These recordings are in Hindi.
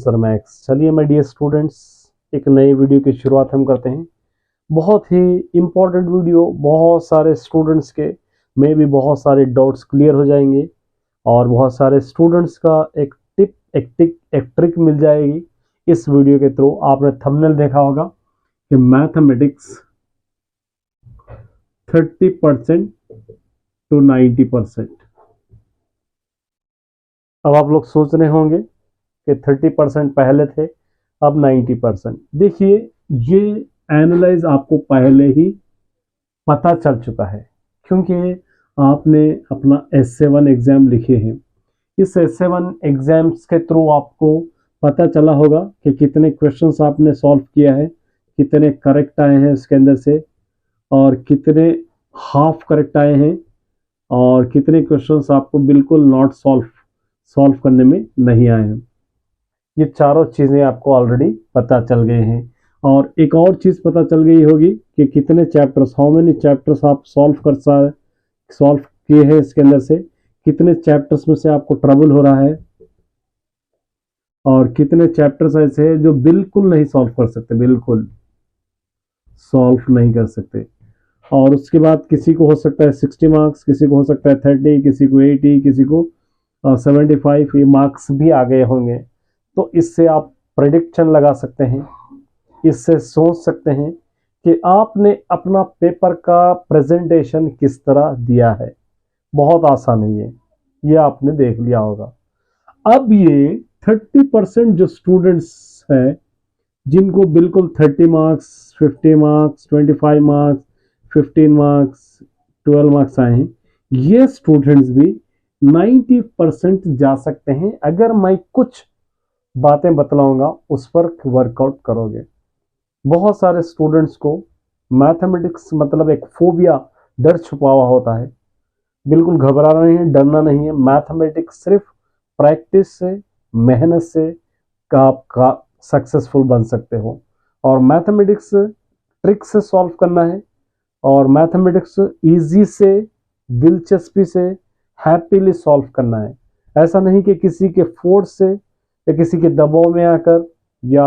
Professor max. चलिए माय डियर स्टूडेंट्स, एक नई वीडियो की शुरुआत हम करते हैं। बहुत ही इम्पोर्टेंट वीडियो, बहुत सारे स्टूडेंट्स के में भी बहुत सारे डाउट्स क्लियर हो जाएंगे और बहुत सारे स्टूडेंट्स का एक टिप, एक ट्रिक मिल जाएगी इस वीडियो के थ्रू। आपने थंबनेल देखा होगा कि मैथमेटिक्स 30% टू 90%। अब आप लोग सोच रहे होंगे कि 30% पहले थे, अब 90%। देखिए, ये एनालाइज आपको पहले ही पता चल चुका है क्योंकि आपने अपना S7 एग्जाम लिखे हैं। इस S7 एग्जाम्स के थ्रू आपको पता चला होगा कि कितने क्वेश्चंस आपने सॉल्व किया है, कितने करेक्ट आए हैं उसके अंदर से, और कितने हाफ करेक्ट आए हैं, और कितने क्वेश्चंस आपको बिल्कुल नॉट सॉल्व करने में नहीं आए हैं। ये चारों चीज़ें आपको ऑलरेडी पता चल गए हैं। और एक और चीज़ पता चल गई होगी कि कितने चैप्टर्स, हाउ मेनी चैप्टर्स आप सॉल्व किए हैं इसके अंदर से, कितने चैप्टर्स में से आपको ट्रबल हो रहा है, और कितने चैप्टर्स ऐसे हैं जो बिल्कुल नहीं सॉल्व कर सकते, बिल्कुल सॉल्व नहीं कर सकते। और उसके बाद किसी को हो सकता है 60 मार्क्स, किसी को हो सकता है 30, किसी को 80, किसी को 75 ये मार्क्स भी आ गए होंगे। तो इससे आप प्रेडिक्शन लगा सकते हैं, इससे सोच सकते हैं कि आपने अपना पेपर का प्रेजेंटेशन किस तरह दिया है। बहुत आसान है ये आपने देख लिया होगा। अब ये 30% जो स्टूडेंट्स हैं जिनको बिल्कुल 30 marks, 50 marks, 25 marks, 15 marks, 12 marks आए हैं, ये स्टूडेंट्स भी 90% जा सकते हैं अगर मैं कुछ बातें बतलाऊंगा उस पर वर्कआउट करोगे। बहुत सारे स्टूडेंट्स को मैथमेटिक्स मतलब एक फोबिया, डर छुपा हुआ होता है। बिल्कुल घबराना नहीं है, डरना नहीं है। मैथमेटिक्स सिर्फ प्रैक्टिस से, मेहनत से आप सक्सेसफुल बन सकते हो। और मैथमेटिक्स ट्रिक से सॉल्व करना है, और मैथमेटिक्स इजी से, दिलचस्पी से, हैप्पीली सॉल्व करना है। ऐसा नहीं कि किसी के फोर्स से या किसी के दबाव में आकर या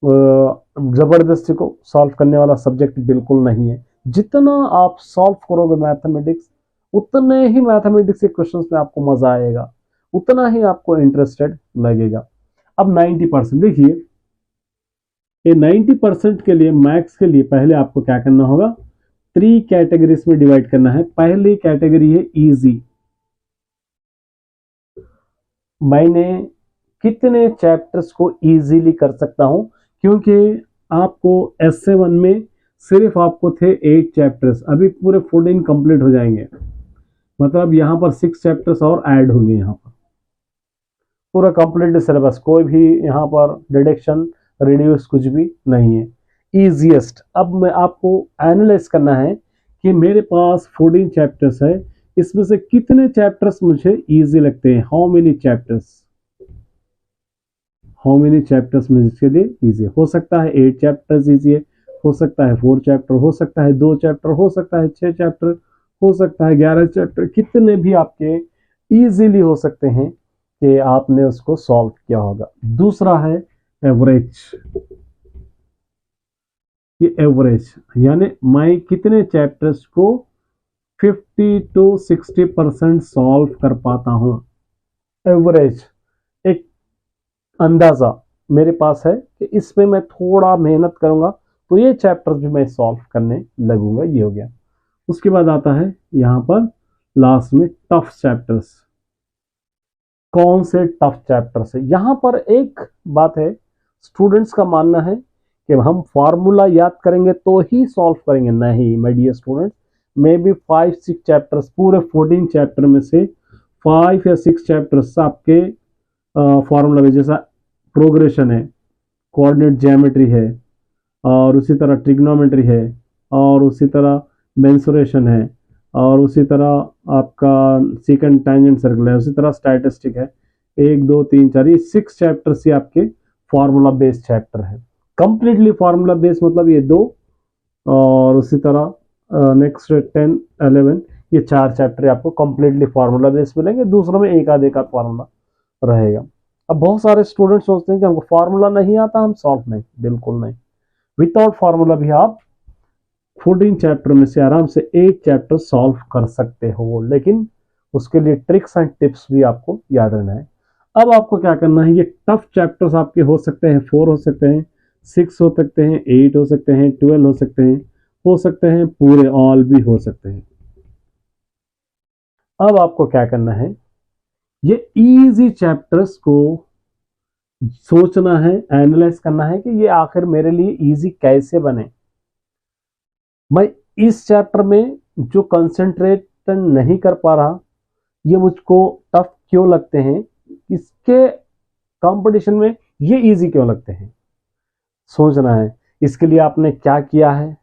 जबरदस्ती को सॉल्व करने वाला सब्जेक्ट बिल्कुल नहीं है। जितना आप सॉल्व करोगे मैथमेटिक्स, उतने ही मैथमेटिक्स के क्वेश्चंस में आपको मजा आएगा, उतना ही आपको इंटरेस्टेड लगेगा। अब 90% देखिए, ये 90% के लिए, मैथ्स के लिए पहले आपको क्या करना होगा, 3 कैटेगरीज में डिवाइड करना है। पहली कैटेगरी है इजी। मैंने कितने चैप्टर्स को इजीली कर सकता हूं, क्योंकि आपको S7 में सिर्फ आपको थे 8 चैप्टर्स, अभी पूरे 14 कंप्लीट हो जाएंगे। मतलब यहां पर 6 चैप्टर्स और ऐड होंगे। यहां पर पूरा कंप्लीट सिलेबस, कोई भी यहां पर डिडक्शन, रिड्यूस कुछ भी नहीं है। इजीएस्ट। अब मैं आपको एनालाइज करना है कि मेरे पास 14 चैप्टर्स है, इसमें से कितने चैप्टर्स मुझे इजी लगते हैं। हाउ मेनी चैप्टर्स मुझे लिए इजी हो सकता है। 8 चैप्टर्स इजी है, हो सकता है 4 चैप्टर, हो सकता है 2 चैप्टर, हो सकता है 6 चैप्टर, हो सकता है 11 चैप्टर। कितने भी आपके इजीली हो सकते हैं कि आपने उसको सॉल्व किया होगा। दूसरा है एवरेज। ये एवरेज यानी मैं कितने चैप्टर्स को 50 to 60% सॉल्व कर पाता हूं। एवरेज एक अंदाजा मेरे पास है कि इसमें मैं थोड़ा मेहनत करूंगा तो ये चैप्टर्स भी मैं सॉल्व करने लगूंगा। ये हो गया। उसके बाद आता है यहां पर लास्ट में टफ चैप्टर्स। कौन से टफ चैप्टर्स है? यहां पर एक बात है, स्टूडेंट्स का मानना है कि हम फार्मूला याद करेंगे तो ही सॉल्व करेंगे। नहीं my dear students, may be 5-6 chapters, पूरे 14 चैप्टर में से 5 या 6 चैप्टर्स आपके फार्मूला में, जैसा प्रोग्रेशन है, कोऑर्डिनेट ज्योमेट्री है, और उसी तरह ट्रिग्नोमेट्री है, और उसी तरह मेंसुरेशन है, और उसी तरह आपका सेकंड टैंजेंट सर्कल है, उसी तरह स्टैटिस्टिक है। 1 2 3 4 ये 6 चैप्टर्स ही आपके फार्मूला बेस्ड चैप्टर है। कंप्लीटली फार्मूला बेस्ड मतलब ये 2, और उसी तरह नेक्स्ट 10 11 ये 4 चैप्टर आपको कंप्लीटली फार्मूला बेस्ड मिलेंगे। दूसरों में एक आध फार्मूला रहेगा। अब बहुत सारे स्टूडेंट सोचते हैं कि हमको फार्मूला नहीं आता, हम सॉल्व नहीं, बिल्कुल नहीं। विदाउट फार्मूला भी आप 14 चैप्टर में से आराम से 8 चैप्टर सॉल्व कर सकते हो, लेकिन उसके लिए ट्रिक्स एंड टिप्स भी आपको याद रहना है। अब आपको क्या करना है, ये टफ चैप्टर्स आपके हो सकते हैं 4 हो सकते हैं, 6 हो सकते हैं, 8 हो सकते हैं, 12 हो सकते हैं पूरे ऑल भी हो सकते हैं। अब आपको क्या करना है, ये इजी चैप्टर्स को सोचना है, एनालाइज करना है कि ये आखिर मेरे लिए इजी कैसे बने। मैं इस चैप्टर में जो कंसंट्रेट नहीं कर पा रहा, ये मुझको टफ क्यों लगते हैं, इसके कंपटीशन में ये इजी क्यों लगते हैं, सोचना है। इसके लिए आपने क्या किया है,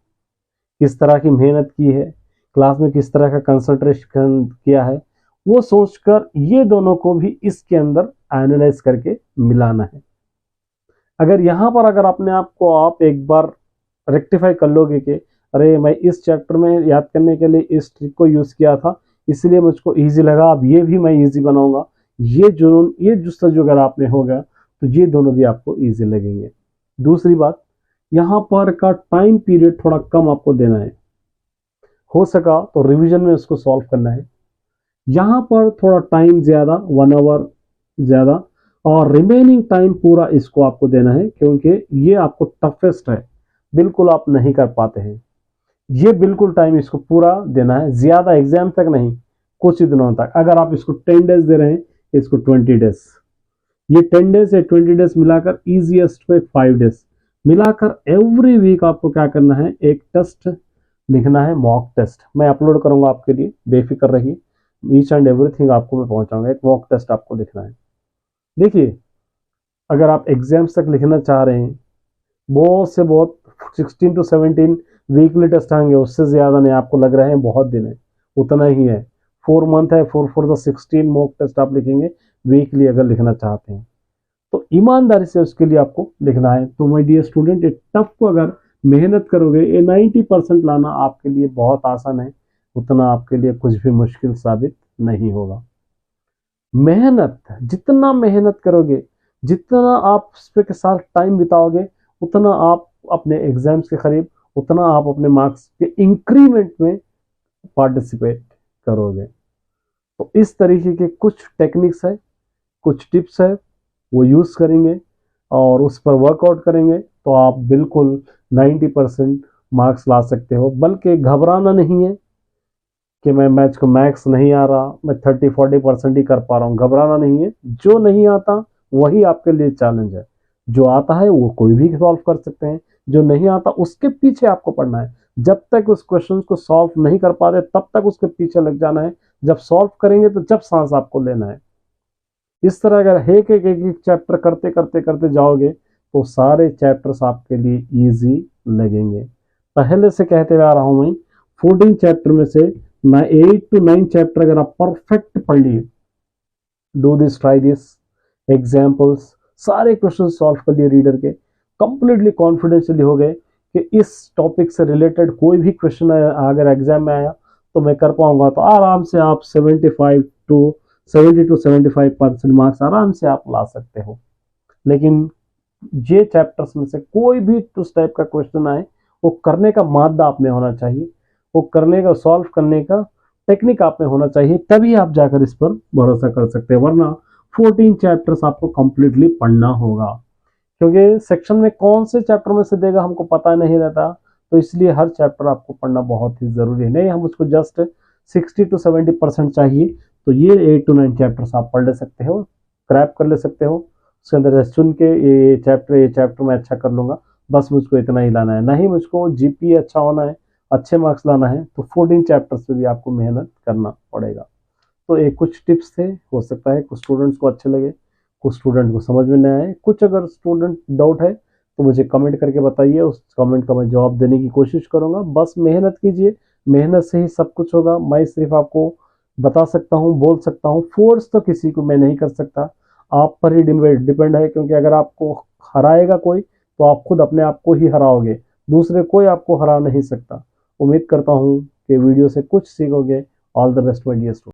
किस तरह की मेहनत की है, क्लास में किस तरह का कंसंट्रेशन किया है, वो सोचकर ये दोनों को भी इसके अंदर एनालाइज करके मिलाना है। अगर यहाँ पर अगर अपने आप को आप एक बार रेक्टिफाई कर लोगे कि अरे मैं इस चैप्टर में याद करने के लिए इस ट्रिक को यूज़ किया था, इसलिए मुझको इजी लगा, अब ये भी मैं इजी बनाऊंगा, ये जुस्सा जो अगर आप में होगा तो ये दोनों भी आपको इजी लगेंगे। दूसरी बात, यहाँ पर का टाइम पीरियड थोड़ा कम आपको देना है, हो सका तो रिवीजन में उसको सॉल्व करना है। यहाँ पर थोड़ा टाइम ज़्यादा, 1 आवर ज़्यादा, और रिमेनिंग टाइम पूरा इसको आपको देना है, क्योंकि ये आपको टफेस्ट है, बिल्कुल आप नहीं कर पाते हैं। ये बिल्कुल टाइम इसको पूरा देना है, ज़्यादा एग्जाम तक नहीं, कुछ ही दिनों तक। अगर आप इसको 10 डेज दे रहे हैं, इसको 20 डेज, ये 10 डेज या 20 डेज मिलाकर ईजीएस्ट पे 5 डेज मिलाकर एवरी वीक आपको क्या करना है, एक टेस्ट लिखना है, मॉक टेस्ट। मैं अपलोड करूंगा आपके लिए, बेफिक्र रहिए, ईच एंड एवरीथिंग आपको मैं पहुंचाऊंगा। एक मॉक टेस्ट आपको लिखना है। देखिए, अगर आप एग्जाम्स तक लिखना चाह रहे हैं, बहुत से बहुत 16 to 17 वीकली टेस्ट आएंगे, उससे ज़्यादा नहीं। आपको लग रहे हैं बहुत दिन है, उतना ही है, 4 मंथ है, 4 16 मॉक टेस्ट आप लिखेंगे वीकली अगर लिखना चाहते हैं तो ईमानदारी से उसके लिए आपको लिखना है। तो माय डियर स्टूडेंट, ये टफ को अगर मेहनत करोगे, ये 90% लाना आपके लिए बहुत आसान है, उतना आपके लिए कुछ भी मुश्किल साबित नहीं होगा। मेहनत, जितना मेहनत करोगे, जितना आप उस पे के साथ टाइम बिताओगे, उतना आप अपने एग्जाम्स के करीब, उतना आप अपने मार्क्स के इंक्रीमेंट में पार्टिसिपेट करोगे। तो इस तरीके के कुछ टेक्निक्स है, कुछ टिप्स है, वो यूज़ करेंगे और उस पर वर्कआउट करेंगे तो आप बिल्कुल 90% मार्क्स ला सकते हो। बल्कि घबराना नहीं है कि मैं मैच को मैक्स नहीं आ रहा, मैं 30-40% ही कर पा रहा हूँ, घबराना नहीं है। जो नहीं आता वही आपके लिए चैलेंज है, जो आता है वो कोई भी सॉल्व कर सकते हैं, जो नहीं आता उसके पीछे आपको पढ़ना है। जब तक उस क्वेश्चन को सॉल्व नहीं कर पाते तब तक उसके पीछे लग जाना है, जब सॉल्व करेंगे तो जब सांस आपको लेना है। इस तरह अगर एक एक एक एक चैप्टर करते करते करते जाओगे तो सारे चैप्टर्स आपके लिए इजी लगेंगे। पहले से कहते हुए आ रहा हूं मैं, 14 चैप्टर में से 8 to 9 चैप्टर अगर आप परफेक्ट पढ़ लिए, do this, try this, examples, सारे क्वेश्चन सॉल्व कर लिए रीडर के, कंप्लीटली कॉन्फिडेंशियली हो गए कि इस टॉपिक से रिलेटेड कोई भी क्वेश्चन अगर एग्जाम में आया तो मैं कर पाऊंगा, तो आराम से आप 70 to 75% मार्क्स आराम से आप ला सकते हो। लेकिन ये चैप्टर्स में से कोई भी उस टाइप का क्वेश्चन आए, वो करने का मादा आप में होना चाहिए, वो करने का, सॉल्व करने का टेक्निक आप में होना चाहिए, तभी आप जाकर इस पर भरोसा कर सकते हैं। वरना 14 चैप्टर्स आपको कंप्लीटली पढ़ना होगा, क्योंकि सेक्शन में कौन से चैप्टर में से देगा हमको पता नहीं रहता, तो इसलिए हर चैप्टर आपको पढ़ना बहुत ही ज़रूरी है। नहीं हम उसको जस्ट 60 to 70% चाहिए, तो ये 8 to 9 चैप्टर्स आप पढ़ ले सकते हो, क्रैप कर ले सकते हो। उसके अंदर चुन के ये चैप्टर मैं अच्छा कर लूँगा, बस मुझको इतना ही लाना है। नहीं मुझको जीपीए अच्छा होना है, अच्छे मार्क्स लाना है, तो 14 चैप्टर्स पे भी आपको मेहनत करना पड़ेगा। तो ये कुछ टिप्स थे, हो सकता है कुछ स्टूडेंट्स को अच्छे लगे, कुछ स्टूडेंट को समझ में नहीं आए। कुछ अगर स्टूडेंट डाउट है तो मुझे कमेंट करके बताइए, उस कमेंट का मैं जवाब देने की कोशिश करूँगा। बस मेहनत कीजिए, मेहनत से ही सब कुछ होगा। मैं सिर्फ आपको बता सकता हूँ, बोल सकता हूँ, फोर्स तो किसी को मैं नहीं कर सकता, आप पर ही डिपेंड है। क्योंकि अगर आपको हराएगा कोई तो आप खुद अपने आप को ही हराओगे, दूसरे कोई आपको हरा नहीं सकता। उम्मीद करता हूँ कि वीडियो से कुछ सीखोगे। All the best my dear student.